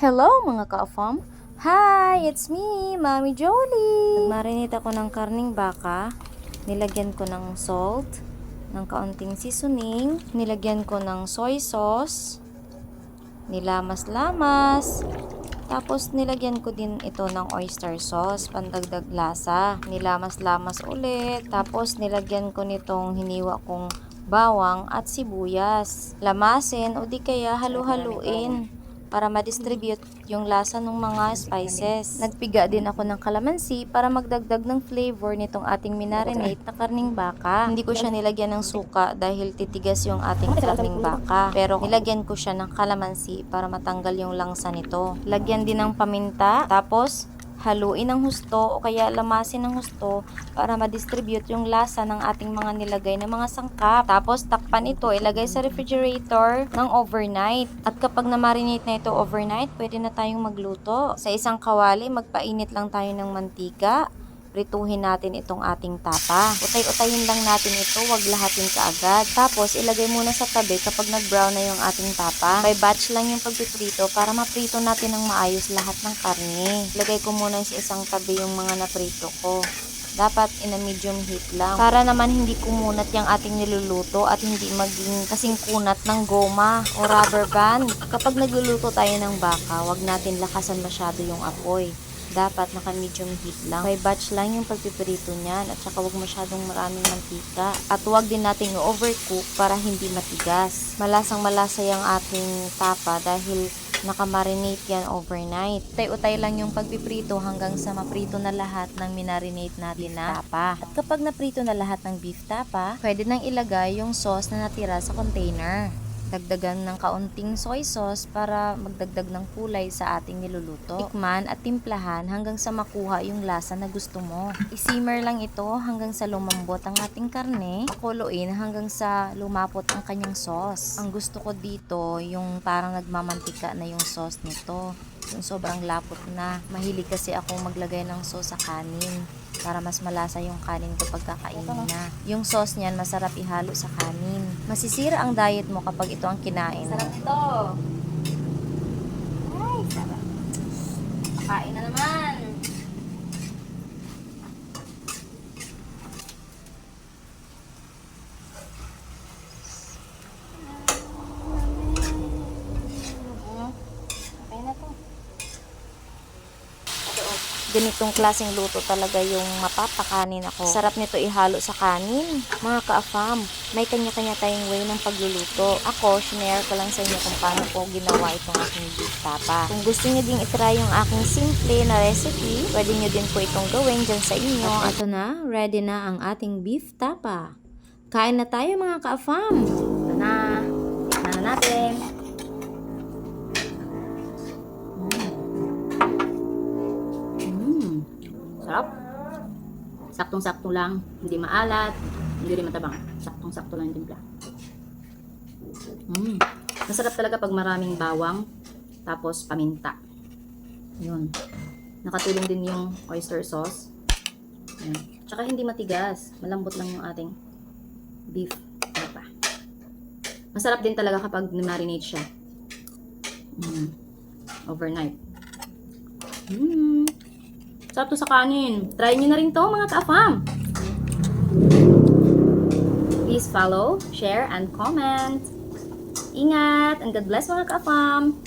Hello mga ka-afam! Hi! It's me, Mami Jolie! Nagmarinate ako ng karning baka. Nilagyan ko ng salt, ng kaunting seasoning. Nilagyan ko ng soy sauce. Nilamas-lamas. Tapos nilagyan ko din ito ng oyster sauce, pandagdag lasa. Nilamas-lamas ulit. Tapos nilagyan ko nitong hiniwa kong bawang at sibuyas. Lamasin o di kaya halu-haluin para ma-distribute yung lasa ng mga spices. Nagpiga din ako ng kalamansi para magdagdag ng flavor nitong ating minarinate na karning baka. Hindi ko siya nilagyan ng suka dahil titigas yung ating karning baka. Pero nilagyan ko siya ng kalamansi para matanggal yung langsa nito. Lagyan din ng paminta, tapos haluin ng husto o kaya lamasin ng husto para ma-distribute yung lasa ng ating mga nilagay na mga sangkap. Tapos takpan ito, ilagay sa refrigerator ng overnight. At kapag na-marinate na ito overnight, pwede na tayong magluto. Sa isang kawali, magpainit lang tayo ng mantika. Prituhin natin itong ating tapa. Utay-utayin lang natin ito, wag lahatin kaagad. Tapos, ilagay muna sa tabi kapag nag-brown na yung ating tapa. By batch lang yung pagpiprito para maprito natin ng maayos lahat ng karne. Ilagay ko muna sa isang tabi yung mga naprito ko. Dapat in a medium heat lang. Para naman hindi kumunat yung ating niluluto at hindi maging kasing kunat ng goma o rubber band. Kapag nagluluto tayo ng baka, wag natin lakasan masyado yung apoy. Dapat naka-medium heat lang. By batch lang yung pagpiprito niyan at saka huwag masyadong maraming mantika. At huwag din nating overcook para hindi matigas. Malasang malasa yung ating tapa dahil nakamarinate yan overnight. Utay-utay lang yung pagpiprito hanggang sa maprito na lahat ng minarinate natin na tapa. At kapag naprito na lahat ng beef tapa, pwede nang ilagay yung sauce na natira sa container. Dagdagan ng kaunting soy sauce para magdagdag ng kulay sa ating niluluto. Tikman at timplahan hanggang sa makuha yung lasa na gusto mo. I-simmer lang ito hanggang sa lumambot ang ating karne. Pakuluin hanggang sa lumapot ang kanyang sauce. Ang gusto ko dito, yung parang nagmamantika na yung sauce nito. Yung sobrang lapot na. Mahilig kasi ako maglagay ng sauce sa kanin para mas malasa yung kanin kapag kakainin na. Yung sauce niyan masarap ihalo sa kanin. Masisira ang diet mo kapag ito ang kinain. Sarap ito. Ay, sarap. Kain na naman. Okay na to. Ganitong klaseng luto talaga yung mapapakanin ako. Sarap nito ihalo sa kanin. Mga ka-afam, may kanya-kanya tayong way ng pagluluto. Ako, shinare ko lang sa inyo kung paano ko ginawa itong aking beef tapa. Kung gusto niyo ding itry yung aking simple na recipe, pwede niyo din po itong gawin dyan sa inyo. At ito na, ready na ang ating beef tapa. Kain na tayo mga ka-afam. Ito na, tikman na natin. Sarap. Saktong-sakto lang. Hindi maalat. Hindi rin matabang. Saktong-sakto lang yung timpla. Masarap talaga pag maraming bawang. Tapos paminta. Yun. Nakatulong din yung oyster sauce. Yun. Tsaka hindi matigas. Malambot lang yung ating beef. Tapa. Masarap din talaga kapag marinate siya. Overnight. Sarap to sa kanin. Try nyo na rin to mga ka-afam. Please follow, share, and comment. Ingat, and God bless mga ka-afam.